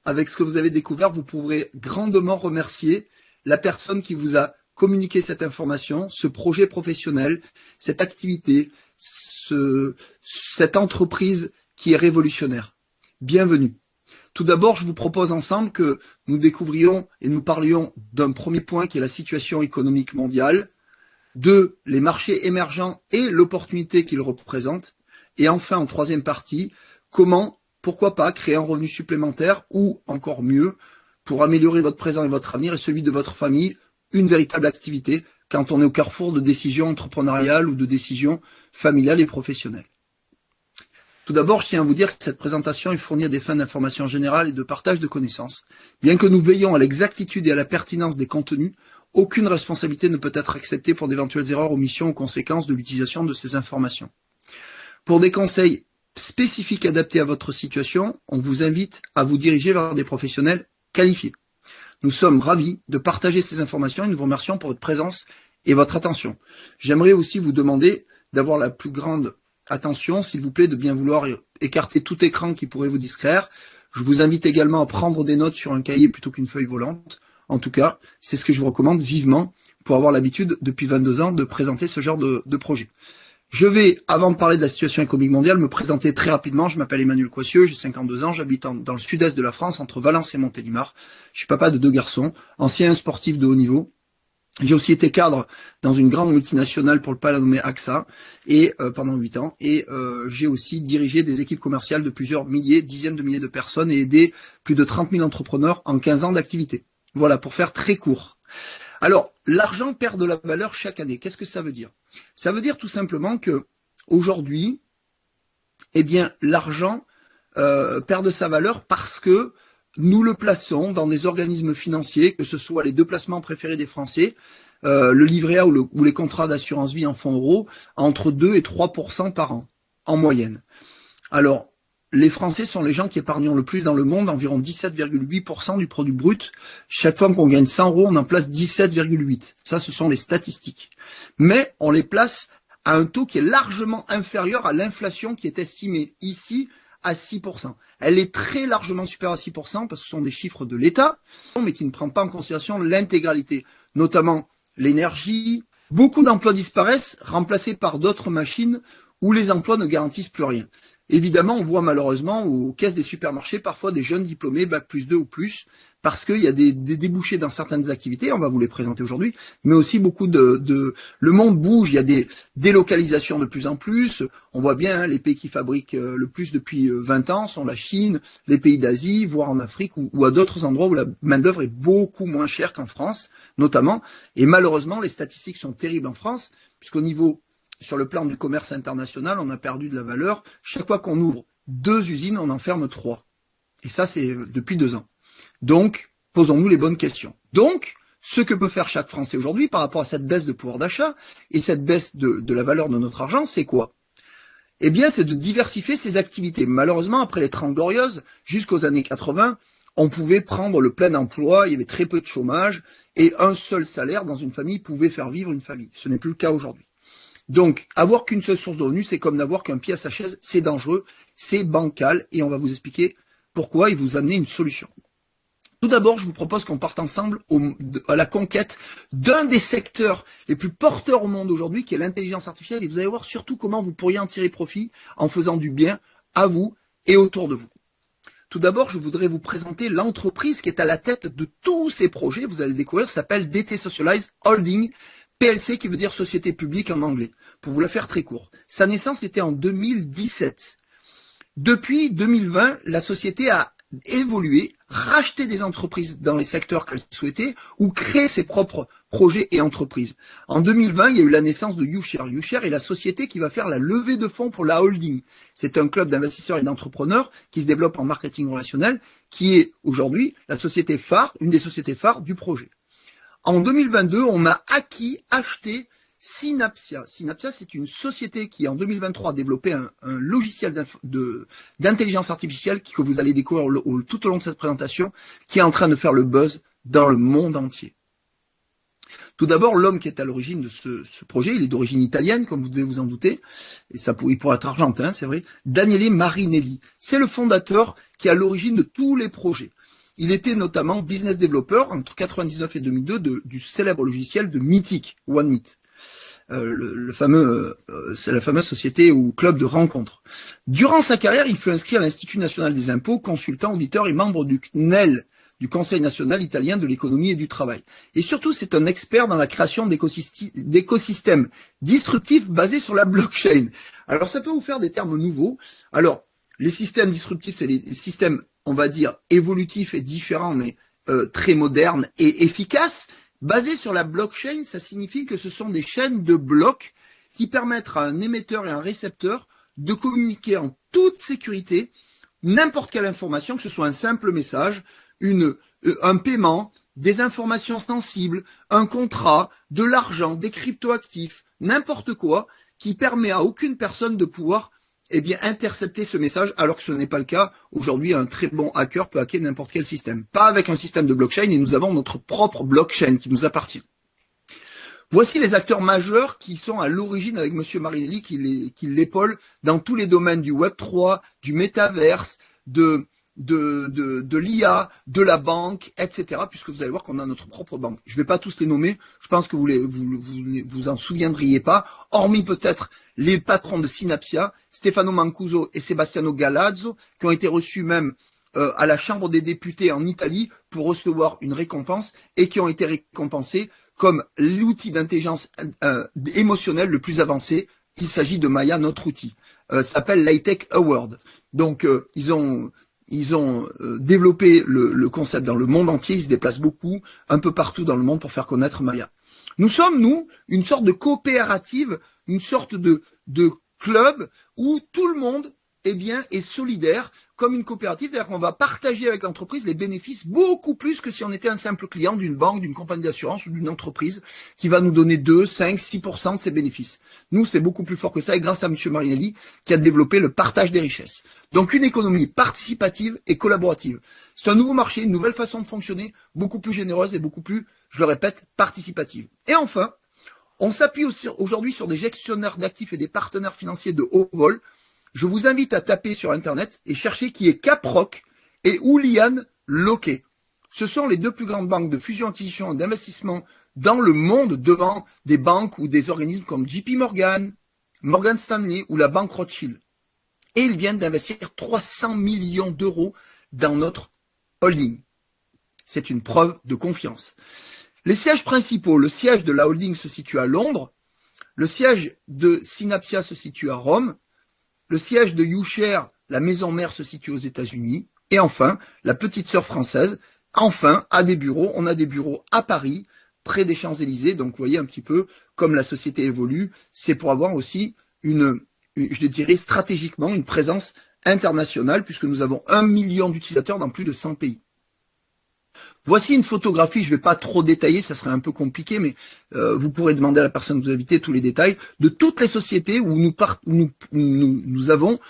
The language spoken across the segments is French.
avec ce que vous avez découvert, vous pourrez grandement remercier la personne qui vous a communiqué cette information, ce projet professionnel, cette activité, cette entreprise qui est révolutionnaire. Bienvenue. Tout d'abord, je vous propose ensemble que nous découvrions et nous parlions d'un premier point qui est la situation économique mondiale, de les marchés émergents et l'opportunité qu'ils représentent, et enfin, en troisième partie, comment, pourquoi pas, créer un revenu supplémentaire ou, encore mieux, pour améliorer votre présent et votre avenir et celui de votre famille, une véritable activité quand on est au carrefour de décisions entrepreneuriales ou de décisions familiales et professionnelles. Tout d'abord, je tiens à vous dire que cette présentation est fournie à des fins d'information générale et de partage de connaissances. Bien que nous veillons à l'exactitude et à la pertinence des contenus, aucune responsabilité ne peut être acceptée pour d'éventuelles erreurs, omissions ou conséquences de l'utilisation de ces informations. Pour des conseils spécifiques adaptés à votre situation, on vous invite à vous diriger vers des professionnels qualifiés. Nous sommes ravis de partager ces informations et nous vous remercions pour votre présence et votre attention. J'aimerais aussi vous demander d'avoir la plus grande attention, s'il vous plaît, de bien vouloir écarter tout écran qui pourrait vous distraire. Je vous invite également à prendre des notes sur un cahier plutôt qu'une feuille volante. En tout cas, c'est ce que je vous recommande vivement pour avoir l'habitude, depuis 22 ans, de présenter ce genre de projet. Je vais, avant de parler de la situation économique mondiale, me présenter très rapidement. Je m'appelle Emmanuel Coissieux, j'ai 52 ans, j'habite dans le sud-est de la France, entre Valence et Montélimar. Je suis papa de 2 garçons, ancien sportif de haut niveau. J'ai aussi été cadre dans une grande multinationale, pour ne pas la nommer AXA, et pendant 8 ans. Et j'ai aussi dirigé des équipes commerciales de plusieurs milliers, dizaines de milliers de personnes et aidé plus de 30 000 entrepreneurs en 15 ans d'activité. Voilà, pour faire très court. Alors, l'argent perd de la valeur chaque année. Qu'est-ce que ça veut dire? Ça veut dire tout simplement que aujourd'hui, eh bien, l'argent perd de sa valeur parce que nous le plaçons dans des organismes financiers, que ce soit les 2 placements préférés des Français, le livret A ou les contrats d'assurance vie en fonds euros, entre 2 et 3% par an, en moyenne. Alors, les Français sont les gens qui épargnent le plus dans le monde, environ 17,8% du produit brut. Chaque fois qu'on gagne 100 euros, on en place 17,8. Ça, ce sont les statistiques. Mais on les place à un taux qui est largement inférieur à l'inflation qui est estimée ici à 6%. Elle est très largement supérieure à 6% parce que ce sont des chiffres de l'État, mais qui ne prennent pas en considération l'intégralité, notamment l'énergie. Beaucoup d'emplois disparaissent, remplacés par d'autres machines où les emplois ne garantissent plus rien. Évidemment, on voit malheureusement aux caisses des supermarchés parfois des jeunes diplômés, Bac+2 ou plus, parce qu'il y a des débouchés dans certaines activités, on va vous les présenter aujourd'hui, mais aussi beaucoup le monde bouge, il y a des délocalisations de plus en plus, on voit bien, les pays qui fabriquent le plus depuis 20 ans sont la Chine, les pays d'Asie, voire en Afrique ou à d'autres endroits où la main-d'œuvre est beaucoup moins chère qu'en France, notamment, et malheureusement, les statistiques sont terribles en France, puisqu'au niveau sur le plan du commerce international, on a perdu de la valeur. Chaque fois qu'on ouvre 2 usines, on en ferme 3. Et ça, c'est depuis 2 ans. Donc, posons-nous les bonnes questions. Donc, ce que peut faire chaque Français aujourd'hui par rapport à cette baisse de pouvoir d'achat et cette baisse de la valeur de notre argent, c'est quoi? Eh bien, c'est de diversifier ses activités. Malheureusement, après les 30 glorieuses, jusqu'aux années 80, on pouvait prendre le plein emploi, il y avait très peu de chômage, et un seul salaire dans une famille pouvait faire vivre une famille. Ce n'est plus le cas aujourd'hui. Donc, avoir qu'une seule source de revenus, c'est comme n'avoir qu'un pied à sa chaise, c'est dangereux, c'est bancal, et on va vous expliquer pourquoi et vous amener une solution. Tout d'abord, je vous propose qu'on parte ensemble à la conquête d'un des secteurs les plus porteurs au monde aujourd'hui, qui est l'intelligence artificielle, et vous allez voir surtout comment vous pourriez en tirer profit en faisant du bien à vous et autour de vous. Tout d'abord, je voudrais vous présenter l'entreprise qui est à la tête de tous ces projets, vous allez le découvrir, s'appelle DT Socialize Holding, PLC qui veut dire société publique en anglais, pour vous la faire très court. Sa naissance était en 2017. Depuis 2020, la société a évolué, racheté des entreprises dans les secteurs qu'elle souhaitait ou créé ses propres projets et entreprises. En 2020, il y a eu la naissance de YouShare. YouShare est la société qui va faire la levée de fonds pour la holding. C'est un club d'investisseurs et d'entrepreneurs qui se développe en marketing relationnel, qui est aujourd'hui la société phare, une des sociétés phares du projet. En 2022, on a acheté Synapsia. Synapsia, c'est une société qui, en 2023, a développé un logiciel d'intelligence artificielle que vous allez découvrir tout au long de cette présentation, qui est en train de faire le buzz dans le monde entier. Tout d'abord, l'homme qui est à l'origine de ce projet, il est d'origine italienne, comme vous devez vous en douter, et il pourrait être argentin, c'est vrai, Daniele Marinelli. C'est le fondateur qui est à l'origine de tous les projets. Il était notamment business developer entre 99 et 2002 du célèbre logiciel de Mythic, OneMeet. C'est la fameuse société ou club de rencontres. Durant sa carrière, il fut inscrit à l'Institut national des impôts, consultant, auditeur et membre du CNEL, du Conseil national italien de l'économie et du travail. Et surtout, c'est un expert dans la création d'écosystèmes disruptifs basés sur la blockchain. Alors, ça peut vous faire des termes nouveaux. Alors, les systèmes disruptifs, c'est les systèmes, on va dire, évolutifs et différents, mais très modernes et efficaces. Basés sur la blockchain, ça signifie que ce sont des chaînes de blocs qui permettent à un émetteur et un récepteur de communiquer en toute sécurité n'importe quelle information, que ce soit un simple message, un paiement, des informations sensibles, un contrat, de l'argent, des cryptoactifs, n'importe quoi, qui permet à aucune personne de pouvoir intercepter ce message, alors que ce n'est pas le cas. Aujourd'hui, un très bon hacker peut hacker n'importe quel système. Pas avec un système de blockchain, et nous avons notre propre blockchain qui nous appartient. Voici les acteurs majeurs qui sont à l'origine avec Monsieur Marinelli, qui l'épaule dans tous les domaines du Web3, du métaverse, de l'IA, de la banque, etc. Puisque vous allez voir qu'on a notre propre banque. Je ne vais pas tous les nommer, je pense que vous en souviendriez pas, hormis peut-être les patrons de Synapsia, Stefano Mancuso et Sebastiano Galazzo, qui ont été reçus même à la Chambre des députés en Italie pour recevoir une récompense et qui ont été récompensés comme l'outil d'intelligence émotionnelle le plus avancé. Il s'agit de Maya, notre outil. S'appelle l'Hightech Award. Donc, ils ont développé le concept dans le monde entier. Ils se déplacent beaucoup, un peu partout dans le monde pour faire connaître Maya. Nous sommes, nous, une sorte de coopérative, une sorte de club où tout le monde est solidaire comme une coopérative, c'est-à-dire qu'on va partager avec l'entreprise les bénéfices beaucoup plus que si on était un simple client d'une banque, d'une compagnie d'assurance ou d'une entreprise qui va nous donner 2, 5, 6% de ses bénéfices. Nous, c'est beaucoup plus fort que ça et grâce à M. Marinelli qui a développé le partage des richesses. Donc une économie participative et collaborative. C'est un nouveau marché, une nouvelle façon de fonctionner, beaucoup plus généreuse et beaucoup plus, je le répète, participative. Et enfin, on s'appuie aujourd'hui sur des gestionnaires d'actifs et des partenaires financiers de haut vol. Je vous invite à taper sur Internet et chercher qui est Caprock et Julian Loquet. Ce sont les deux plus grandes banques de fusion-acquisition et d'investissement dans le monde devant des banques ou des organismes comme JP Morgan, Morgan Stanley ou la banque Rothschild. Et ils viennent d'investir 300 millions d'euros dans notre holding. C'est une preuve de confiance. Les sièges principaux, le siège de la holding se situe à Londres, le siège de Synapsia se situe à Rome, le siège de YouShare, la maison mère, se situe aux États-Unis. Et enfin, la petite sœur française, enfin, a des bureaux. On a des bureaux à Paris, près des Champs-Élysées. Donc, vous voyez un petit peu comme la société évolue. C'est pour avoir aussi je dirais stratégiquement, une présence internationale, puisque nous avons 1 million d'utilisateurs dans plus de 100 pays. Voici une photographie, je ne vais pas trop détailler, ça serait un peu compliqué, mais vous pourrez demander à la personne que vous invitez tous les détails de toutes les sociétés où nous avons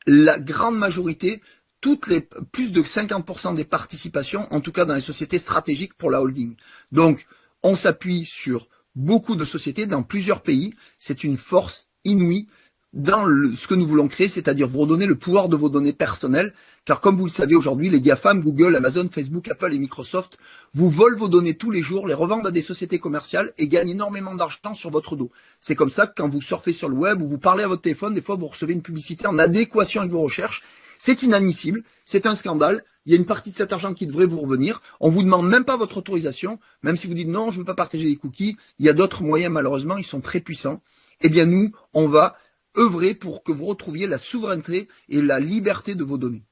la grande majorité, plus de 50% des participations, en tout cas dans les sociétés stratégiques pour la holding. Donc, on s'appuie sur beaucoup de sociétés dans plusieurs pays, c'est une force inouïe dans ce que nous voulons créer, c'est-à-dire vous redonner le pouvoir de vos données personnelles, car comme vous le savez aujourd'hui, les GAFAM, Google, Amazon, Facebook, Apple et Microsoft vous volent vos données tous les jours, les revendent à des sociétés commerciales et gagnent énormément d'argent sur votre dos. C'est comme ça que quand vous surfez sur le web ou vous parlez à votre téléphone, des fois vous recevez une publicité en adéquation avec vos recherches. C'est inadmissible, c'est un scandale, il y a une partie de cet argent qui devrait vous revenir, on vous demande même pas votre autorisation, même si vous dites non, je ne veux pas partager les cookies, il y a d'autres moyens malheureusement, ils sont très puissants. Eh bien nous, on va œuvrer pour que vous retrouviez la souveraineté et la liberté de vos données.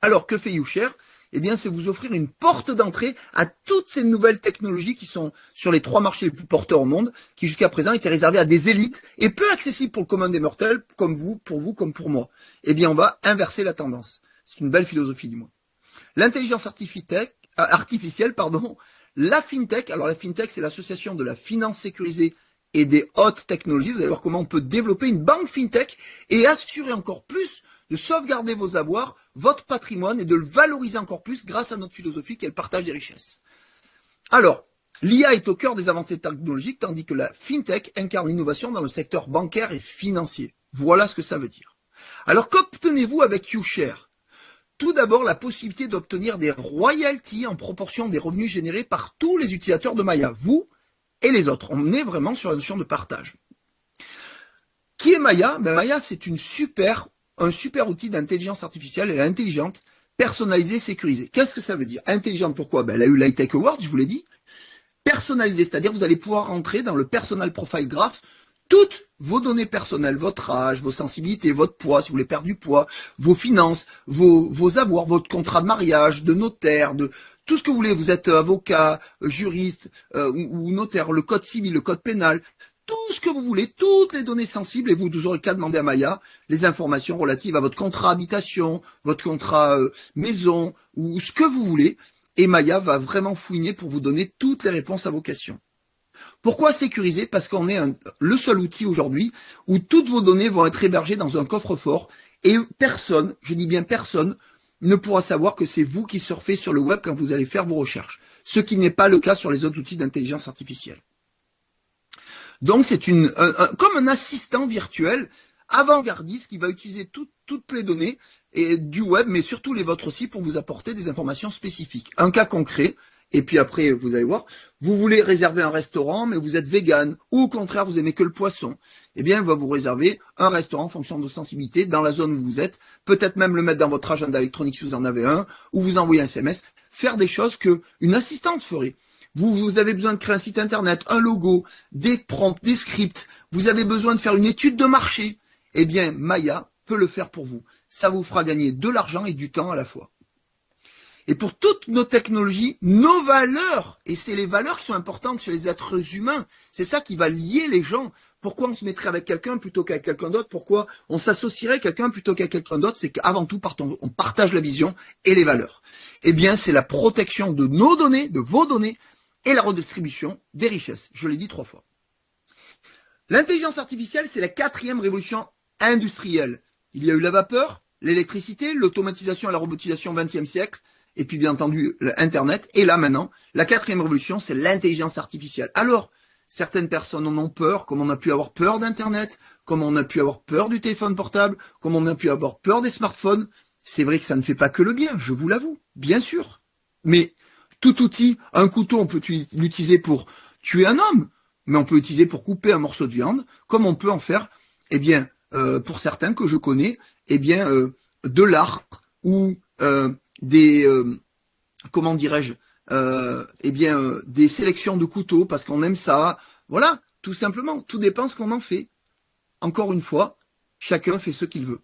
Alors, que fait YouShare? Eh bien, c'est vous offrir une porte d'entrée à toutes ces nouvelles technologies qui sont sur les 3 marchés les plus porteurs au monde, qui jusqu'à présent étaient réservés à des élites et peu accessibles pour le commun des mortels, comme vous, comme pour moi. Eh bien, on va inverser la tendance. C'est une belle philosophie, du moins. L'intelligence artificielle, la FinTech. Alors, la FinTech, c'est l'association de la finance sécurisée et des hautes technologies. Vous allez voir comment on peut développer une banque FinTech et assurer encore plus de sauvegarder vos avoirs, votre patrimoine et de le valoriser encore plus grâce à notre philosophie qui est le partage des richesses. Alors, l'IA est au cœur des avancées technologiques tandis que la FinTech incarne l'innovation dans le secteur bancaire et financier. Voilà ce que ça veut dire. Alors, qu'obtenez-vous avec YouShare? tout d'abord la possibilité d'obtenir des royalties en proportion des revenus générés par tous les utilisateurs de Maya, vous et les autres. On est vraiment sur la notion de partage. Qui est Maya? Ben Maya, c'est un super outil d'intelligence artificielle. Elle est intelligente, personnalisée, sécurisée. Qu'est-ce que ça veut dire? Intelligente, pourquoi? Ben elle a eu l'High-Tech Award, je vous l'ai dit. Personnalisée, c'est-à-dire vous allez pouvoir rentrer dans le Personal Profile Graph toutes vos données personnelles, votre âge, vos sensibilités, votre poids, si vous voulez perdre du poids, vos finances, vos avoirs, votre contrat de mariage, de notaire, de tout ce que vous voulez. Vous êtes avocat, juriste ou notaire, le code civil, le code pénal, tout ce que vous voulez, toutes les données sensibles, et vous aurez qu'à demander à Maya les informations relatives à votre contrat habitation, votre contrat maison, ou ce que vous voulez, et Maya va vraiment fouiner pour vous donner toutes les réponses à vos questions. Pourquoi sécuriser? Parce qu'on est le seul outil aujourd'hui où toutes vos données vont être hébergées dans un coffre-fort et personne, je dis bien personne, ne pourra savoir que c'est vous qui surfez sur le web quand vous allez faire vos recherches. Ce qui n'est pas le cas sur les autres outils d'intelligence artificielle. Donc c'est comme un assistant virtuel avant-gardiste qui va utiliser toutes les données et du web, mais surtout les vôtres aussi pour vous apporter des informations spécifiques. Un cas concret. Et puis après, vous allez voir, vous voulez réserver un restaurant, mais vous êtes vegan, ou au contraire, vous aimez que le poisson. Eh bien, il va vous réserver un restaurant en fonction de vos sensibilités, dans la zone où vous êtes, peut-être même le mettre dans votre agenda électronique si vous en avez un, ou vous envoyer un SMS, faire des choses qu'une assistante ferait. Vous avez besoin de créer un site internet, un logo, des prompts, des scripts, vous avez besoin de faire une étude de marché. Eh bien, Maya peut le faire pour vous. Ça vous fera gagner de l'argent et du temps à la fois. Et pour toutes nos technologies, nos valeurs, et c'est les valeurs qui sont importantes chez les êtres humains, c'est ça qui va lier les gens. Pourquoi on se mettrait avec quelqu'un plutôt qu'avec quelqu'un d'autre? Pourquoi on s'associerait avec quelqu'un plutôt qu'avec quelqu'un d'autre? C'est qu'avant tout, on partage la vision et les valeurs. Eh bien, c'est la protection de nos données, de vos données, et la redistribution des richesses. Je l'ai dit 3 fois. L'intelligence artificielle, c'est la 4e révolution industrielle. Il y a eu la vapeur, l'électricité, l'automatisation et la robotisation au XXe siècle, et puis bien entendu Internet, et là maintenant, la 4e révolution, c'est l'intelligence artificielle. Alors, certaines personnes en ont peur, comme on a pu avoir peur d'Internet, comme on a pu avoir peur du téléphone portable, comme on a pu avoir peur des smartphones. C'est vrai que ça ne fait pas que le bien, je vous l'avoue, bien sûr. Mais tout outil, un couteau, on peut l'utiliser pour tuer un homme, mais on peut l'utiliser pour couper un morceau de viande, comme on peut en faire, eh bien, pour certains que je connais, eh bien, de l'art ou comment dirais-je, des sélections de couteaux parce qu'on aime ça. Voilà, tout simplement, tout dépend ce qu'on en fait. Encore une fois, chacun fait ce qu'il veut.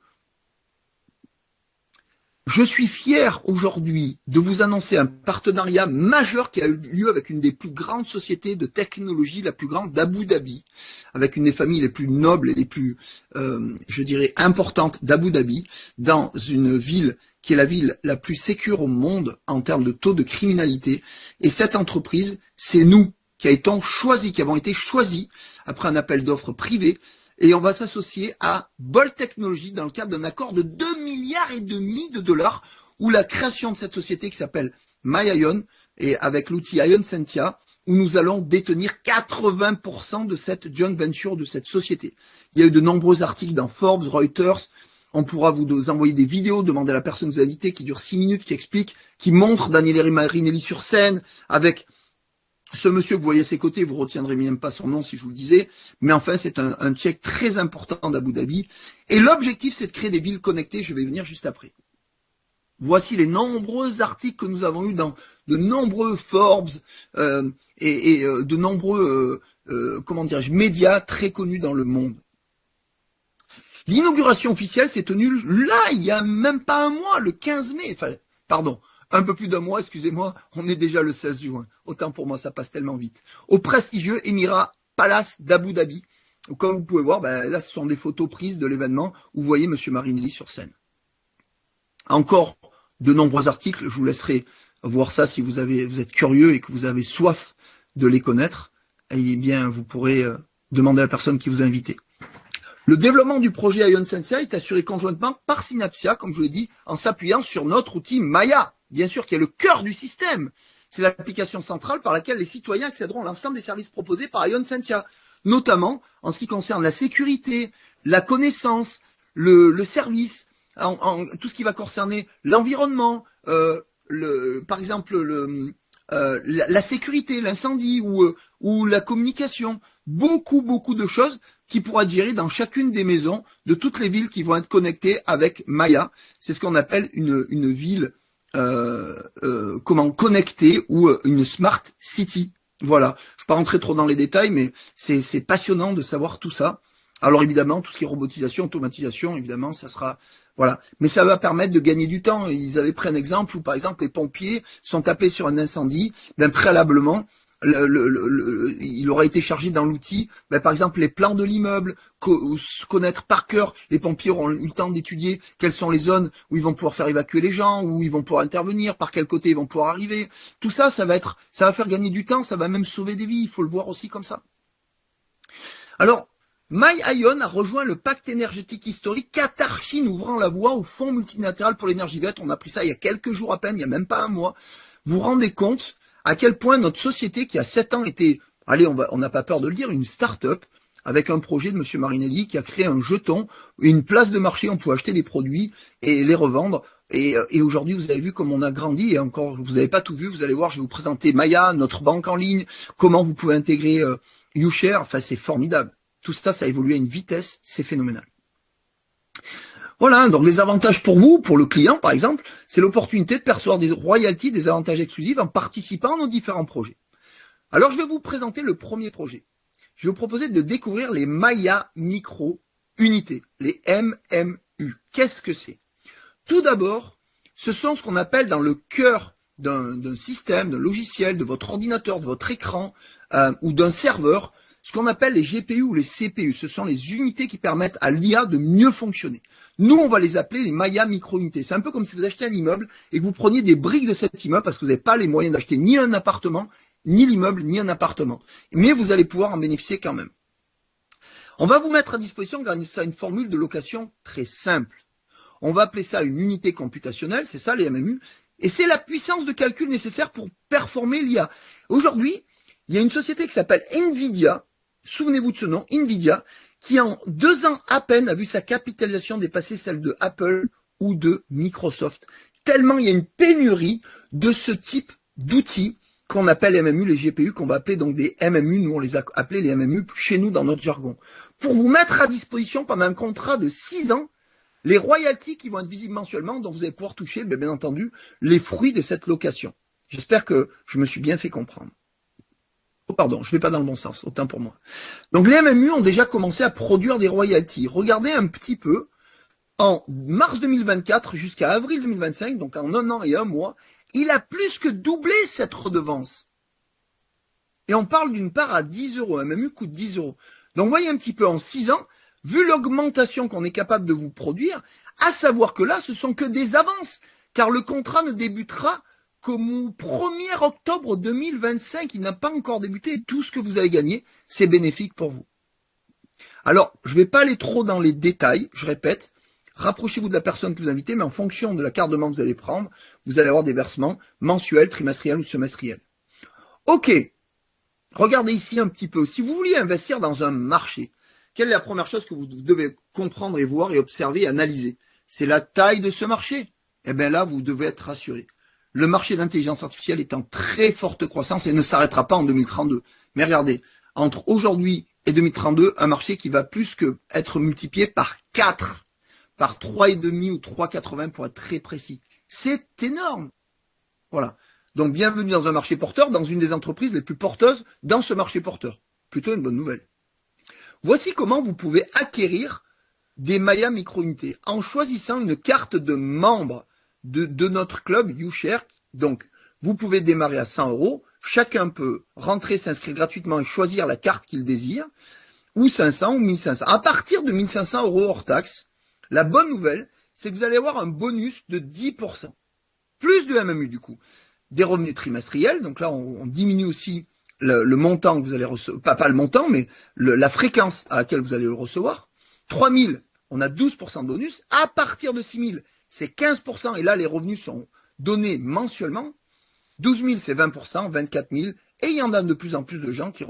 Je suis fier aujourd'hui de vous annoncer un partenariat majeur qui a eu lieu avec une des plus grandes sociétés de technologie, la plus grande d'Abu Dhabi, avec une des familles les plus nobles et les plus, je dirais, importantes d'Abu Dhabi, dans une ville qui est la ville la plus sécure au monde en termes de taux de criminalité. Et cette entreprise, c'est nous qui avons été choisis après un appel d'offres privé. Et on va s'associer à Bolt Technologies dans le cadre d'un accord de 2,5 milliards de dollars où la création de cette société qui s'appelle MyIon et avec l'outil Ion Sentia où nous allons détenir 80% de cette joint venture de cette société. Il y a eu de nombreux articles dans Forbes, Reuters. On pourra vous envoyer des vidéos, demander à la personne que vous invitez qui dure 6 minutes, qui explique, qui montre Daniele Marinelli sur scène avec ce monsieur que vous voyez à ses côtés, vous ne retiendrez même pas son nom si je vous le disais, mais enfin c'est un check très important d'Abu Dhabi. Et l'objectif c'est de créer des villes connectées, je vais y venir juste après. Voici les nombreux articles que nous avons eus dans de nombreux Forbes et de nombreux médias très connus dans le monde. L'inauguration officielle s'est tenue là, il n'y a même pas un mois, le 15 mai, enfin, pardon, un peu plus d'un mois, excusez-moi, on est déjà le 16 juin. Autant pour moi, ça passe tellement vite. Au prestigieux Emirat Palace d'Abu Dhabi. Comme vous pouvez voir, là, ce sont des photos prises de l'événement où vous voyez M. Marinelli sur scène. Encore de nombreux articles, je vous laisserai voir ça si vous êtes curieux et que vous avez soif de les connaître. Eh bien, vous pourrez demander à la personne qui vous a invité. Le développement du projet Ion Sentia est assuré conjointement par Synapsia, comme je vous l'ai dit, en s'appuyant sur notre outil Maya, bien sûr, qui est le cœur du système. C'est l'application centrale par laquelle les citoyens accéderont à l'ensemble des services proposés par Ion Sentia, notamment en ce qui concerne la sécurité, la connaissance, le service, tout ce qui va concerner l'environnement, par exemple la sécurité, l'incendie ou la communication. Beaucoup de choses qui pourra être gérées dans chacune des maisons de toutes les villes qui vont être connectées avec Maya. C'est ce qu'on appelle une ville connectée ou une smart city. Voilà. Je ne vais pas rentrer trop dans les détails, mais c'est passionnant de savoir tout ça. Alors évidemment, tout ce qui est robotisation, automatisation, évidemment, ça sera... Voilà. Mais ça va permettre de gagner du temps. Ils avaient pris un exemple où, par exemple, les pompiers sont tapés sur un incendie. Ben, préalablement, il aura été chargé dans l'outil, par exemple, les plans de l'immeuble, connaître par cœur. Les pompiers auront eu le temps d'étudier quelles sont les zones où ils vont pouvoir faire évacuer les gens, où ils vont pouvoir intervenir, par quel côté ils vont pouvoir arriver. Tout ça, ça va faire gagner du temps, ça va même sauver des vies. Il faut le voir aussi comme ça. Alors, MyION a rejoint le pacte énergétique historique Qatar Chine, ouvrant la voie au fonds multilatéral pour l'énergie verte. On a pris ça il y a quelques jours à peine, il n'y a même pas un mois. Vous vous rendez compte à quel point notre société, qui a 7 ans était, allez, on n'a pas peur de le dire, une start-up, avec un projet de M. Marinelli qui a créé un jeton, une place de marché, on peut acheter des produits et les revendre. Et aujourd'hui, vous avez vu comme on a grandi, et encore, vous n'avez pas tout vu, vous allez voir, je vais vous présenter Maya, notre banque en ligne, comment vous pouvez intégrer YouShare, enfin c'est formidable. Tout ça, ça a évolué à une vitesse, c'est phénoménal. Voilà, donc les avantages pour vous, pour le client par exemple, c'est l'opportunité de percevoir des royalties, des avantages exclusifs en participant à nos différents projets. Alors je vais vous présenter le premier projet. Je vais vous proposer de découvrir les Maya Micro Unités, les MMU. Qu'est-ce que c'est? Tout d'abord, ce sont ce qu'on appelle dans le cœur d'un système, d'un logiciel, de votre ordinateur, de votre écran ou d'un serveur, ce qu'on appelle les GPU ou les CPU. Ce sont les unités qui permettent à l'IA de mieux fonctionner. Nous, on va les appeler les Maya micro-unités. C'est un peu comme si vous achetez un immeuble et que vous preniez des briques de cet immeuble parce que vous n'avez pas les moyens d'acheter ni un appartement, ni l'immeuble, ni un appartement. Mais vous allez pouvoir en bénéficier quand même. On va vous mettre à disposition grâce à une formule de location très simple. On va appeler ça une unité computationnelle, c'est ça les MMU, et c'est la puissance de calcul nécessaire pour performer l'IA. Aujourd'hui, il y a une société qui s'appelle Nvidia, souvenez-vous de ce nom, Nvidia, qui en 2 ans à peine a vu sa capitalisation dépasser celle de Apple ou de Microsoft. Tellement il y a une pénurie de ce type d'outils qu'on appelle MMU, les GPU, qu'on va appeler donc des MMU, nous on les a appelés les MMU chez nous dans notre jargon. Pour vous mettre à disposition pendant un contrat de 6 ans, les royalties qui vont être visibles mensuellement, dont vous allez pouvoir toucher, bien entendu, les fruits de cette location. J'espère que je me suis bien fait comprendre. Oh, pardon, je ne vais pas dans le bon sens, autant pour moi. Donc les MMU ont déjà commencé à produire des royalties. Regardez un petit peu, en mars 2024 jusqu'à avril 2025, donc en 1 an et 1 mois, il a plus que doublé cette redevance. Et on parle d'une part à 10 €, un MMU coûte 10 €. Donc vous voyez un petit peu en 6 ans, vu l'augmentation qu'on est capable de vous produire, à savoir que là, ce sont que des avances, car le contrat ne débutera qu'au 1er octobre 2025, il n'a pas encore débuté, et tout ce que vous allez gagner, c'est bénéfique pour vous. Alors, je ne vais pas aller trop dans les détails, je répète, rapprochez-vous de la personne que vous invitez, mais en fonction de la carte de membre que vous allez prendre, vous allez avoir des versements mensuels, trimestriels ou semestriels. Ok, regardez ici un petit peu, si vous vouliez investir dans un marché, quelle est la première chose que vous devez comprendre et voir et observer et analyser? C'est la taille de ce marché. Eh bien là, vous devez être rassuré. Le marché d'intelligence artificielle est en très forte croissance et ne s'arrêtera pas en 2032. Mais regardez, entre aujourd'hui et 2032, un marché qui va plus que être multiplié par 4, par 3,5 ou 3,80 pour être très précis. C'est énorme. Voilà. Donc bienvenue dans un marché porteur, dans une des entreprises les plus porteuses dans ce marché porteur. Plutôt une bonne nouvelle. Voici comment vous pouvez acquérir des Maya micro-unités en choisissant une carte de membre de notre club YouShare. Donc, vous pouvez démarrer à 100 €. Chacun peut rentrer, s'inscrire gratuitement et choisir la carte qu'il désire, ou 500 ou 1500. À partir de 1500 € hors taxe, la bonne nouvelle, c'est que vous allez avoir un bonus de 10%. Plus de MMU du coup. Des revenus trimestriels, donc là on diminue aussi le montant que vous allez recevoir, pas le montant, mais la fréquence à laquelle vous allez le recevoir. 3000, on a 12% de bonus. À partir de 6000, c'est 15%, et là les revenus sont donnés mensuellement. 12 000, c'est 20%, 24 000, et il y en a de plus en plus de gens qui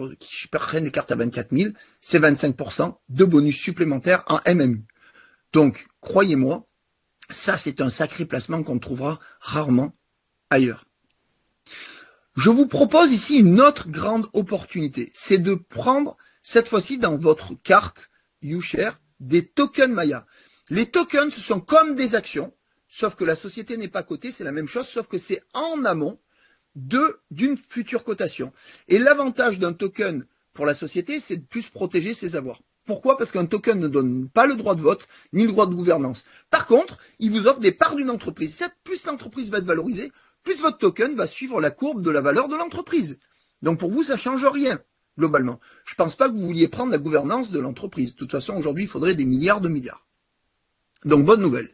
prennent des cartes à 24 000, c'est 25% de bonus supplémentaires en MMU. Donc, croyez-moi, Ça, c'est un sacré placement qu'on trouvera rarement ailleurs. Je vous propose ici une autre grande opportunité. C'est de prendre, cette fois-ci, dans votre carte YouShare, des tokens Maya. Les tokens, ce sont comme des actions, sauf que la société n'est pas cotée, c'est la même chose, sauf que c'est en amont d'une future cotation. Et l'avantage d'un token pour la société, c'est de plus protéger ses avoirs. Pourquoi? Parce qu'un token ne donne pas le droit de vote, ni le droit de gouvernance. Par contre, il vous offre des parts d'une entreprise. Plus l'entreprise va être valorisée, plus votre token va suivre la courbe de la valeur de l'entreprise. Donc pour vous, ça ne change rien, globalement. Je ne pense pas que vous vouliez prendre la gouvernance de l'entreprise. De toute façon, aujourd'hui, il faudrait des milliards de milliards. Donc bonne nouvelle.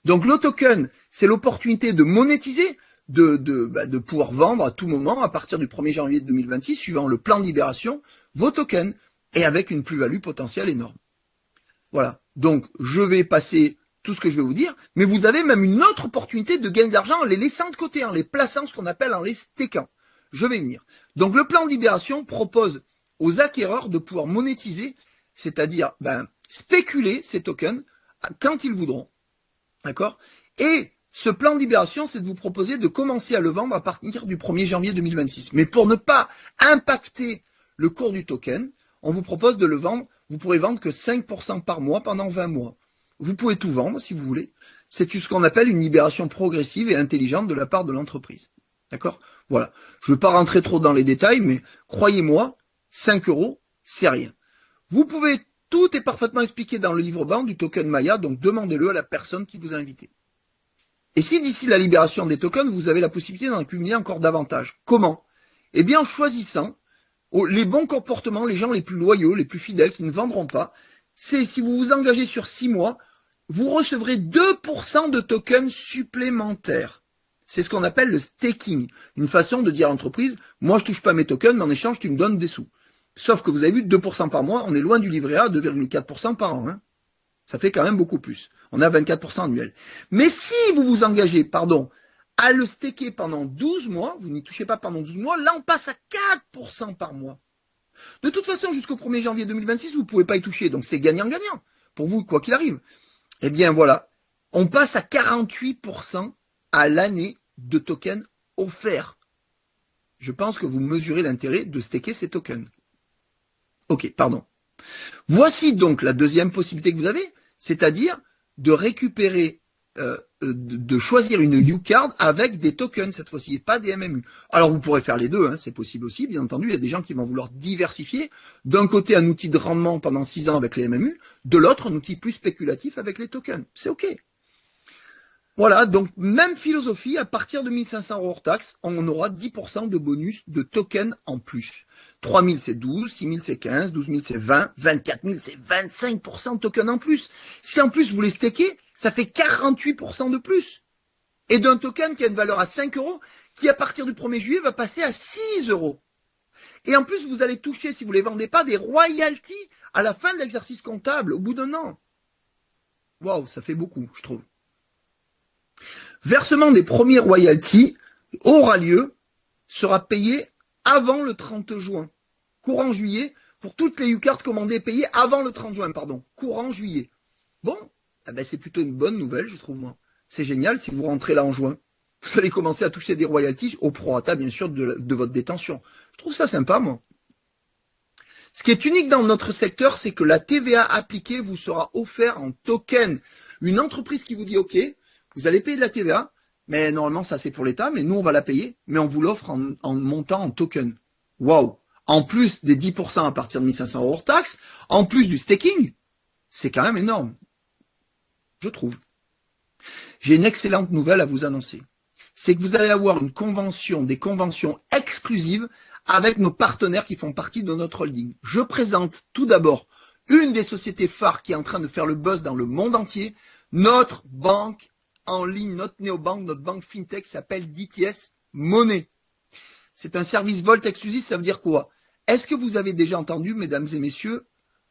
Donc le token, c'est l'opportunité de monétiser, de pouvoir vendre à tout moment, à partir du 1er janvier 2026, suivant le plan de libération, vos tokens, et avec une plus-value potentielle énorme. Voilà. Donc, je vais passer tout ce que je vais vous dire, mais vous avez même une autre opportunité de gagner de l'argent en les laissant de côté, en les plaçant, ce qu'on appelle en les stakant. Je vais venir. Donc, le plan de libération propose aux acquéreurs de pouvoir monétiser, c'est-à-dire spéculer ces tokens quand ils voudront. D'accord? Et ce plan de libération, c'est de vous proposer de commencer à le vendre à partir du 1er janvier 2026. Mais pour ne pas impacter le cours du token, on vous propose de le vendre, vous pourrez vendre que 5% par mois pendant 20 mois. Vous pouvez tout vendre si vous voulez. C'est ce qu'on appelle une libération progressive et intelligente de la part de l'entreprise. D'accord? Voilà. Je ne veux pas rentrer trop dans les détails, mais croyez-moi, 5 €, c'est rien. Vous pouvez, tout est parfaitement expliqué dans le livre blanc du token Maya, donc demandez-le à la personne qui vous a invité. Et si d'ici la libération des tokens, vous avez la possibilité d'en accumuler encore davantage. Comment? Eh bien, en choisissant les bons comportements, les gens les plus loyaux, les plus fidèles, qui ne vendront pas, c'est si vous vous engagez sur 6 mois, vous recevrez 2% de tokens supplémentaires. C'est ce qu'on appelle le staking, une façon de dire à l'entreprise, moi je touche pas mes tokens, mais en échange tu me donnes des sous. Sauf que vous avez vu, 2% par mois, on est loin du livret A, 2,4% par an. Hein. Ça fait quand même beaucoup plus. On a 24% annuel. Mais si vous vous engagez, à le staker pendant 12 mois, vous n'y touchez pas pendant 12 mois, là on passe à 4% par mois. De toute façon, jusqu'au 1er janvier 2026, vous ne pouvez pas y toucher, donc c'est gagnant-gagnant, pour vous, quoi qu'il arrive. Eh bien voilà, on passe à 48% à l'année de tokens offerts. Je pense que vous mesurez l'intérêt de staker ces tokens. Ok, pardon. Voici donc la deuxième possibilité que vous avez, c'est-à-dire de récupérer de choisir une YouCard avec des tokens cette fois-ci, et pas des MMU. Alors vous pourrez faire les deux, hein, c'est possible aussi, bien entendu, il y a des gens qui vont vouloir diversifier. D'un côté, un outil de rendement pendant 6 ans avec les MMU, de l'autre, un outil plus spéculatif avec les tokens. C'est OK. Voilà, donc même philosophie, à partir de 1500 € hors taxe, on aura 10% de bonus de tokens en plus. 3000 c'est 12, 6000 c'est 15, 12000 c'est 20, 24000 c'est 25% de tokens en plus. Si en plus vous les stakez, ça fait 48% de plus. Et d'un token qui a une valeur à 5 €, qui à partir du 1er juillet va passer à 6 €. Et en plus, vous allez toucher, si vous ne les vendez pas, des royalties à la fin de l'exercice comptable, au bout d'un an. Waouh, ça fait beaucoup, je trouve. Versement des premiers royalties aura lieu, sera payé avant le 30 juin. Courant juillet, pour toutes les YouCard commandées et payées avant le 30 juin, courant juillet. Bon, c'est plutôt une bonne nouvelle, je trouve, moi. C'est génial si vous rentrez là en juin. Vous allez commencer à toucher des royalties au prorata, bien sûr, de votre détention. Je trouve ça sympa, moi. Ce qui est unique dans notre secteur, c'est que la TVA appliquée vous sera offerte en token. Une entreprise qui vous dit, OK, vous allez payer de la TVA, mais normalement, ça c'est pour l'État, mais nous, on va la payer, mais on vous l'offre en montant en token. Waouh! En plus des 10% à partir de 1500 € hors taxe, en plus du staking, c'est quand même énorme. Je trouve. J'ai une excellente nouvelle à vous annoncer. C'est que vous allez avoir une convention, des conventions exclusives avec nos partenaires qui font partie de notre holding. Je présente tout d'abord une des sociétés phares qui est en train de faire le buzz dans le monde entier, notre banque en ligne, notre néobanque, notre banque fintech s'appelle DTS Money. C'est un service Volt exclusif, ça veut dire quoi? Est-ce que vous avez déjà entendu, mesdames et messieurs,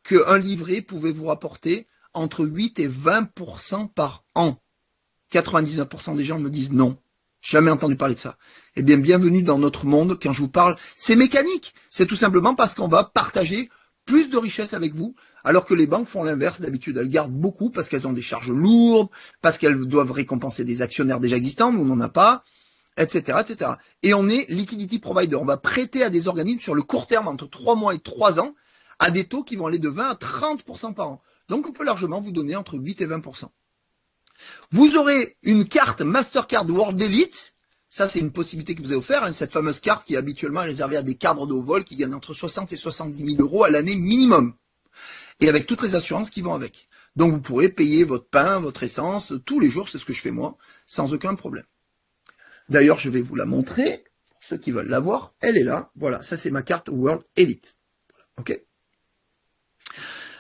qu'un livret pouvait vous rapporter entre 8 et 20% par an? 99% des gens me disent non. Jamais entendu parler de ça. Eh bien, bienvenue dans notre monde. Quand je vous parle, c'est mécanique. C'est tout simplement parce qu'on va partager plus de richesses avec vous, alors que les banques font l'inverse d'habitude. Elles gardent beaucoup parce qu'elles ont des charges lourdes, parce qu'elles doivent récompenser des actionnaires déjà existants, nous on n'en a pas, etc., etc. Et on est liquidity provider. On va prêter à des organismes sur le court terme, entre 3 mois et 3 ans, à des taux qui vont aller de 20 à 30% par an. Donc on peut largement vous donner entre 8 et 20%. Vous aurez une carte Mastercard World Elite. Ça, c'est une possibilité que vous avez offert, hein, cette fameuse carte qui est habituellement réservée à des cadres de haut vol qui gagnent entre 60 et 70 000 euros à l'année minimum. Et avec toutes les assurances qui vont avec. Donc vous pourrez payer votre pain, votre essence, tous les jours, c'est ce que je fais moi, sans aucun problème. D'ailleurs, je vais vous la montrer, pour ceux qui veulent la voir, elle est là. Voilà, ça c'est ma carte World Elite. Ok.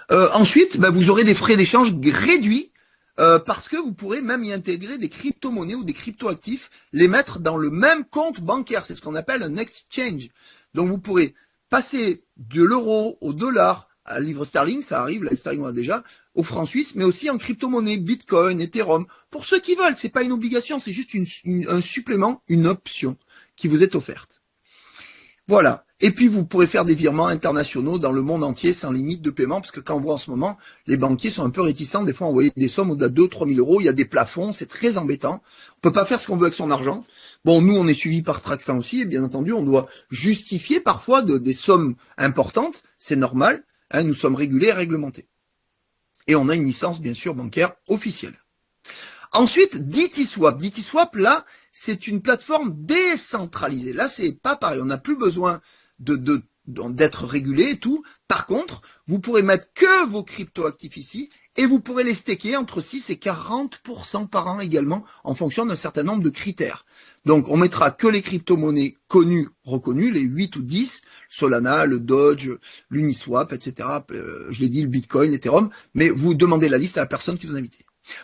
Ensuite, vous aurez des frais d'échange réduits, parce que vous pourrez même y intégrer des crypto-monnaies ou des crypto-actifs, les mettre dans le même compte bancaire. C'est ce qu'on appelle un exchange. Donc vous pourrez passer de l'euro au dollar, à la livre sterling, ça arrive, la sterling on a déjà, au franc suisse, mais aussi en crypto-monnaie, Bitcoin, Ethereum. Pour ceux qui veulent, c'est pas une obligation, c'est juste un supplément, une option qui vous est offerte. Voilà. Et puis, vous pourrez faire des virements internationaux dans le monde entier sans limite de paiement, parce que quand on voit en ce moment, les banquiers sont un peu réticents, des fois, à envoyer des sommes au-delà de 2-3 000 euros, il y a des plafonds, c'est très embêtant. On peut pas faire ce qu'on veut avec son argent. Bon, nous, on est suivi par Tracfin aussi, et bien entendu, on doit justifier parfois des sommes importantes, c'est normal, hein, nous sommes régulés et réglementés. Et on a une licence, bien sûr, bancaire officielle. Ensuite, DTSwap. DTSwap, là, c'est une plateforme décentralisée. Là, c'est pas pareil. On n'a plus besoin d'être régulé et tout. Par contre, vous pourrez mettre que vos crypto-actifs ici et vous pourrez les staker entre 6 et 40% par an également en fonction d'un certain nombre de critères. Donc, on mettra que les crypto-monnaies connues, reconnues, les 8 ou 10, Solana, le Doge, l'Uniswap, etc. Je l'ai dit, le Bitcoin, Ethereum, mais vous demandez la liste à la personne qui vous invite.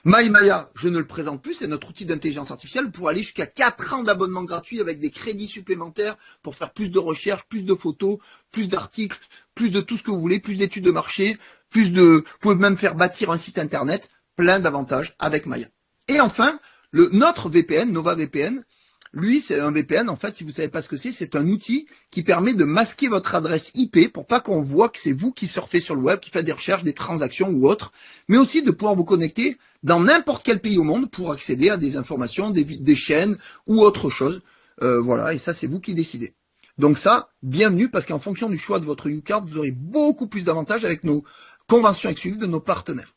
MyMaya, je ne le présente plus, c'est notre outil d'intelligence artificielle pour aller jusqu'à 4 ans d'abonnement gratuit avec des crédits supplémentaires pour faire plus de recherches, plus de photos, plus d'articles, plus de tout ce que vous voulez, plus d'études de marché, vous pouvez même faire bâtir un site internet, plein d'avantages avec Maya. Et enfin, notre VPN, Nova VPN, lui, c'est un VPN, en fait, si vous savez pas ce que c'est un outil qui permet de masquer votre adresse IP pour pas qu'on voit que c'est vous qui surfez sur le web, qui faites des recherches, des transactions ou autres, mais aussi de pouvoir vous connecter dans n'importe quel pays au monde pour accéder à des informations, des chaînes ou autre chose. Voilà, et ça, c'est vous qui décidez. Donc ça, bienvenue, parce qu'en fonction du choix de votre UCard, vous aurez beaucoup plus d'avantages avec nos conventions exclusives de nos partenaires.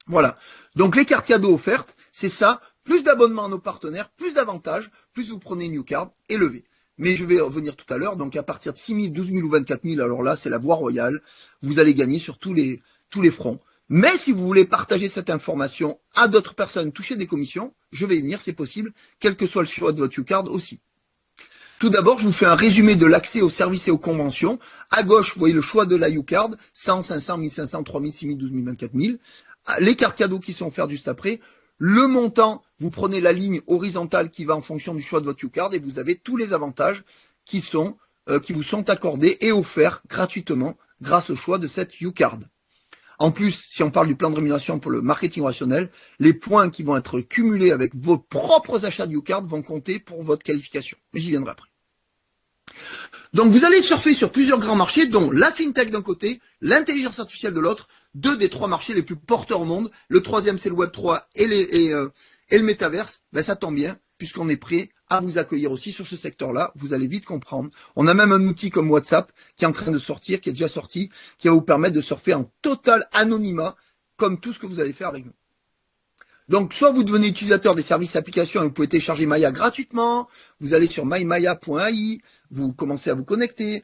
Voilà. Donc les cartes cadeaux offertes, c'est ça. Plus d'abonnements à nos partenaires, plus d'avantages, plus vous prenez une UCard et levez. Mais je vais revenir tout à l'heure, donc à partir de 6 000, 12 000 ou 24 000, alors là, c'est la voie royale. Vous allez gagner sur tous les fronts. Mais si vous voulez partager cette information à d'autres personnes, toucher des commissions, je vais y venir, c'est possible, quel que soit le choix de votre UCard aussi. Tout d'abord, je vous fais un résumé de l'accès aux services et aux conventions. À gauche, vous voyez le choix de la UCard, 100, 500, 1500, 3000, 6000, 12 000, 24 000. Les cartes cadeaux qui sont offertes juste après. Le montant, vous prenez la ligne horizontale qui va en fonction du choix de votre UCard et vous avez tous les avantages qui vous sont accordés et offerts gratuitement grâce au choix de cette UCard. En plus, si on parle du plan de rémunération pour le marketing rationnel, les points qui vont être cumulés avec vos propres achats de UCard vont compter pour votre qualification. Mais j'y viendrai après. Donc vous allez surfer sur plusieurs grands marchés, dont la FinTech d'un côté, l'intelligence artificielle de l'autre, 2 des 3 marchés les plus porteurs au monde. Le troisième, c'est le Web 3 et le métaverse. Ça tombe bien, puisqu'on est prêt à vous accueillir aussi sur ce secteur-là. Vous allez vite comprendre. On a même un outil comme WhatsApp qui est en train de sortir, qui est déjà sorti, qui va vous permettre de surfer en total anonymat, comme tout ce que vous allez faire avec nous. Donc, soit vous devenez utilisateur des services et applications et vous pouvez télécharger Maya gratuitement, vous allez sur mymaya.ai, vous commencez à vous connecter,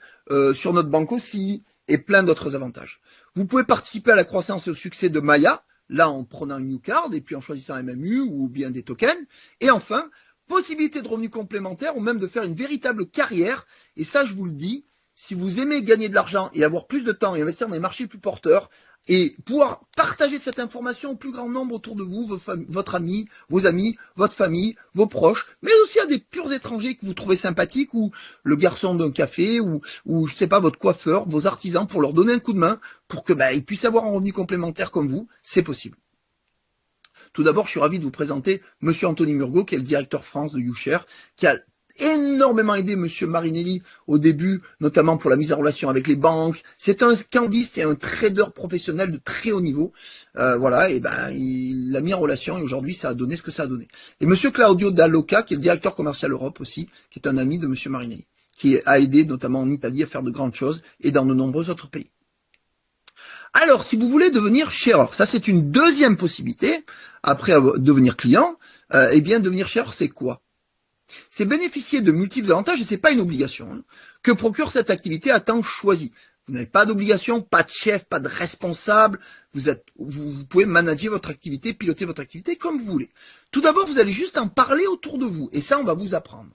sur notre banque aussi, et plein d'autres avantages. Vous pouvez participer à la croissance et au succès de Maya, là en prenant une UCard et puis en choisissant un MMU ou bien des tokens. Et enfin, possibilité de revenus complémentaires ou même de faire une véritable carrière. Et ça, je vous le dis, si vous aimez gagner de l'argent et avoir plus de temps et investir dans des marchés plus porteurs et pouvoir partager cette information au plus grand nombre autour de vous, votre ami, vos amis, votre famille, vos proches, mais aussi à des purs étrangers que vous trouvez sympathiques ou le garçon d'un café ou je sais pas, votre coiffeur, vos artisans pour leur donner un coup de main pour que ils puissent avoir un revenu complémentaire comme vous, c'est possible. Tout d'abord, je suis ravi de vous présenter Monsieur Anthony Murgot, qui est le directeur France de YouShare, qui a énormément aidé Monsieur Marinelli au début, notamment pour la mise en relation avec les banques. C'est un cambiste et un trader professionnel de très haut niveau. Voilà, et ben il l'a mis en relation et aujourd'hui ça a donné ce que ça a donné. Et Monsieur Claudio Dall'Oca, qui est le directeur commercial Europe aussi, qui est un ami de Monsieur Marinelli, qui a aidé notamment en Italie à faire de grandes choses et dans de nombreux autres pays. Alors, si vous voulez devenir sharer, ça c'est une deuxième possibilité, après devenir client, eh bien devenir sharer c'est quoi? C'est bénéficier de multiples avantages, et c'est pas une obligation, hein, que procure cette activité à temps choisi. Vous n'avez pas d'obligation, pas de chef, pas de responsable, vous pouvez manager votre activité, piloter votre activité comme vous voulez. Tout d'abord, vous allez juste en parler autour de vous, et ça on va vous apprendre.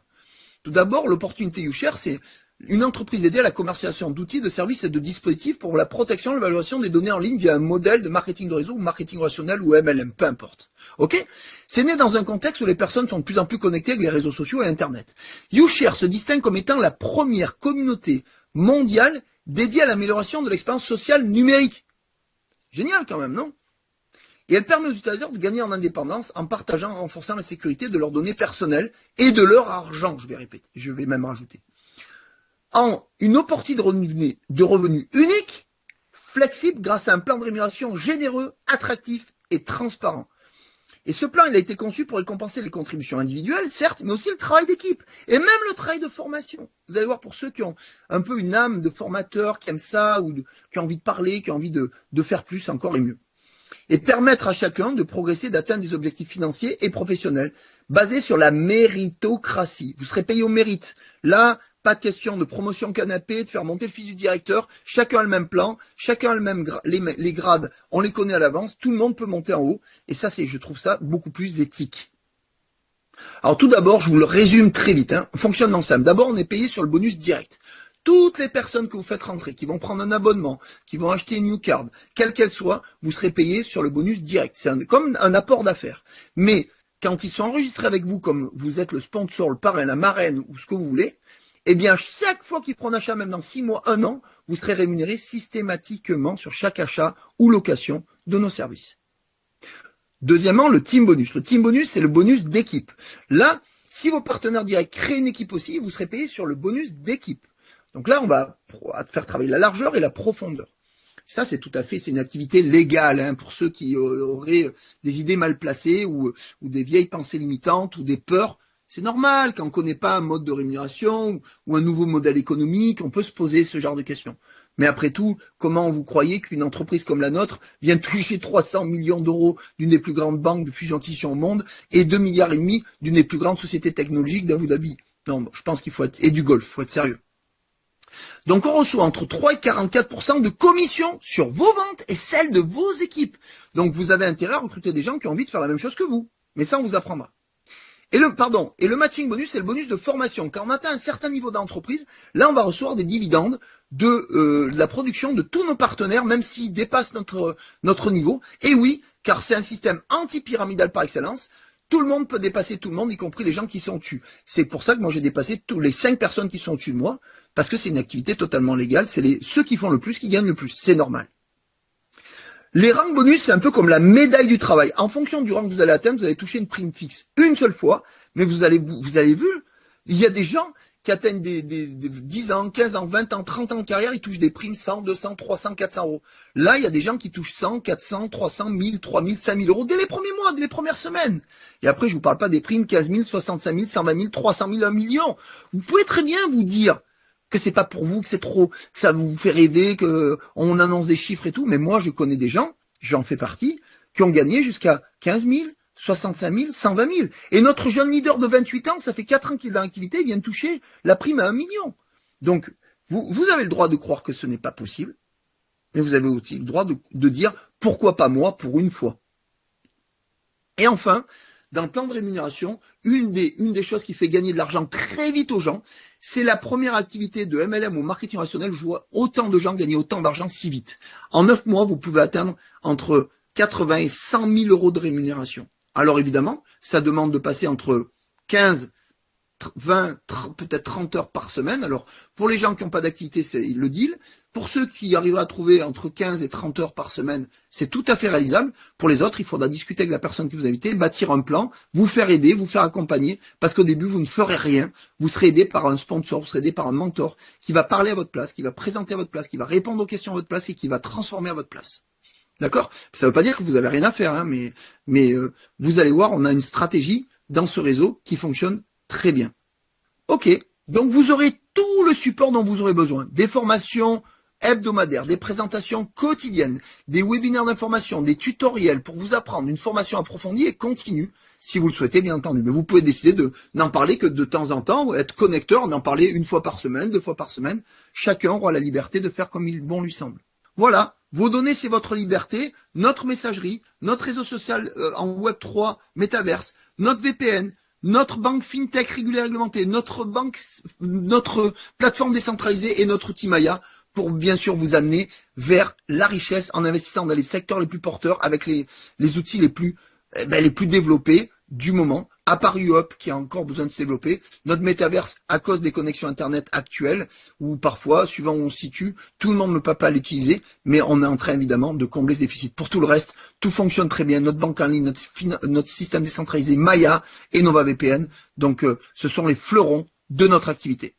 Tout d'abord, l'opportunité YouShare, c'est une entreprise dédiée à la commercialisation d'outils, de services et de dispositifs pour la protection et l'évaluation des données en ligne via un modèle de marketing de réseau ou marketing relationnel ou MLM, peu importe. Ok? C'est né dans un contexte où les personnes sont de plus en plus connectées avec les réseaux sociaux et Internet. YouShare se distingue comme étant la première communauté mondiale dédiée à l'amélioration de l'expérience sociale numérique. Génial quand même, non? Et elle permet aux utilisateurs de gagner en indépendance en partageant, en renforçant la sécurité de leurs données personnelles et de leur argent, je vais répéter, je vais même rajouter. En une opportunité de revenus unique, flexible grâce à un plan de rémunération généreux, attractif et transparent. Et ce plan, il a été conçu pour récompenser les contributions individuelles, certes, mais aussi le travail d'équipe et même le travail de formation. Vous allez voir, pour ceux qui ont un peu une âme de formateur, qui aiment ça, ou qui ont envie de parler, qui ont envie de faire plus encore et mieux. Et permettre à chacun de progresser, d'atteindre des objectifs financiers et professionnels basés sur la méritocratie. Vous serez payé au mérite. Là, pas de question de promotion canapé, de faire monter le fils du directeur. Chacun a le même plan, chacun a le même les grades, on les connaît à l'avance, tout le monde peut monter en haut. Et ça, je trouve ça beaucoup plus éthique. Alors tout d'abord, je vous le résume très vite. Fonctionnement simple. D'abord, on est payé sur le bonus direct. Toutes les personnes que vous faites rentrer, qui vont prendre un abonnement, qui vont acheter une new card, quelle qu'elle soit, vous serez payé sur le bonus direct. C'est comme un apport d'affaires. Mais quand ils sont enregistrés avec vous, comme vous êtes le sponsor, le parrain, la marraine ou ce que vous voulez, eh bien, chaque fois qu'ils feront un achat, même dans 6 mois, 1 an, vous serez rémunéré systématiquement sur chaque achat ou location de nos services. Deuxièmement, le team bonus. Le team bonus, c'est le bonus d'équipe. Là, si vos partenaires directs créent une équipe aussi, vous serez payé sur le bonus d'équipe. Donc là, on va faire travailler la largeur et la profondeur. Ça, c'est tout à fait, c'est une activité légale pour ceux qui auraient des idées mal placées ou des vieilles pensées limitantes ou des peurs. C'est normal, quand on ne connaît pas un mode de rémunération ou un nouveau modèle économique, on peut se poser ce genre de questions. Mais après tout, comment vous croyez qu'une entreprise comme la nôtre vient toucher 300 millions d'euros d'une des plus grandes banques de fusion-acquisition au monde et 2,5 milliards d'une des plus grandes sociétés technologiques d'Abu Dhabi? Non, je pense qu'il faut être, et du golf, il faut être sérieux. Donc on reçoit entre 3 et 44% de commission sur vos ventes et celles de vos équipes. Donc vous avez intérêt à recruter des gens qui ont envie de faire la même chose que vous. Mais ça, on vous apprendra. Et le matching bonus, c'est le bonus de formation. Quand on atteint un certain niveau d'entreprise, là, on va recevoir des dividendes de la production de tous nos partenaires, même s'ils dépassent notre niveau. Et oui, car c'est un système anti-pyramidal par excellence. Tout le monde peut dépasser tout le monde, y compris les gens qui sont au-dessus. C'est pour ça que moi, j'ai dépassé tous les 5 personnes qui sont au-dessus de moi, parce que c'est une activité totalement légale. C'est ceux qui font le plus qui gagnent le plus. C'est normal. Les rangs bonus, c'est un peu comme la médaille du travail. En fonction du rang que vous allez atteindre, vous allez toucher une prime fixe une seule fois, mais vous avez vu, il y a des gens qui atteignent des 10 ans, 15 ans, 20 ans, 30 ans de carrière, ils touchent des primes 100, 200, 300, 400 euros. Là, il y a des gens qui touchent 100, 400, 300, 1000, 3000, 5000 euros dès les premiers mois, dès les premières semaines. Et après, je vous parle pas des primes 15 000, 65 000, 120 000, 300 000, 1 million. Vous pouvez très bien vous dire que c'est pas pour vous, que c'est trop, que ça vous fait rêver, que on annonce des chiffres et tout. Mais moi, je connais des gens, j'en fais partie, qui ont gagné jusqu'à 15 000, 65 000, 120 000. Et notre jeune leader de 28 ans, ça fait 4 ans qu'il est dans l'activité, il vient de toucher la prime à 1 million. Donc, vous avez le droit de croire que ce n'est pas possible, mais vous avez aussi le droit de dire pourquoi pas moi pour une fois. Et enfin, dans le plan de rémunération, une des choses qui fait gagner de l'argent très vite aux gens, c'est la première activité de MLM ou marketing relationnel. Je vois autant de gens gagner autant d'argent si vite. En 9 mois, vous pouvez atteindre entre 80 et 100 000 euros de rémunération. Alors évidemment, ça demande de passer entre 15 20, peut-être 30 heures par semaine. Alors, pour les gens qui n'ont pas d'activité, c'est le deal. Pour ceux qui arriveraient à trouver entre 15 et 30 heures par semaine, c'est tout à fait réalisable. Pour les autres, il faudra discuter avec la personne qui vous invitez, bâtir un plan, vous faire aider, vous faire accompagner, parce qu'au début, vous ne ferez rien. Vous serez aidé par un sponsor, vous serez aidé par un mentor qui va parler à votre place, qui va présenter à votre place, qui va répondre aux questions à votre place et qui va transformer à votre place. D'accord? Ça ne veut pas dire que vous avez rien à faire, hein, mais vous allez voir, on a une stratégie dans ce réseau qui fonctionne très bien. Ok, donc vous aurez tout le support dont vous aurez besoin. Des formations hebdomadaires, des présentations quotidiennes, des webinaires d'information, des tutoriels pour vous apprendre, une formation approfondie et continue, si vous le souhaitez bien entendu. Mais vous pouvez décider de n'en parler que de temps en temps, être connecteur, d'en parler une fois par semaine, 2 fois par semaine. Chacun aura la liberté de faire comme il bon lui semble. Voilà, vos données c'est votre liberté, notre messagerie, notre réseau social en Web3, Metaverse, notre VPN, notre banque FinTech régulée et réglementée, notre plateforme décentralisée et notre outil Maya pour bien sûr vous amener vers la richesse en investissant dans les secteurs les plus porteurs avec les outils les plus développés du moment, à part UOP qui a encore besoin de se développer, notre métaverse à cause des connexions internet actuelles, où parfois, suivant où on se situe, tout le monde ne peut pas l'utiliser, mais on est en train évidemment de combler ce déficit. Pour tout le reste, tout fonctionne très bien, notre banque en ligne, notre système décentralisé Maya et NovaVPN, donc ce sont les fleurons de notre activité.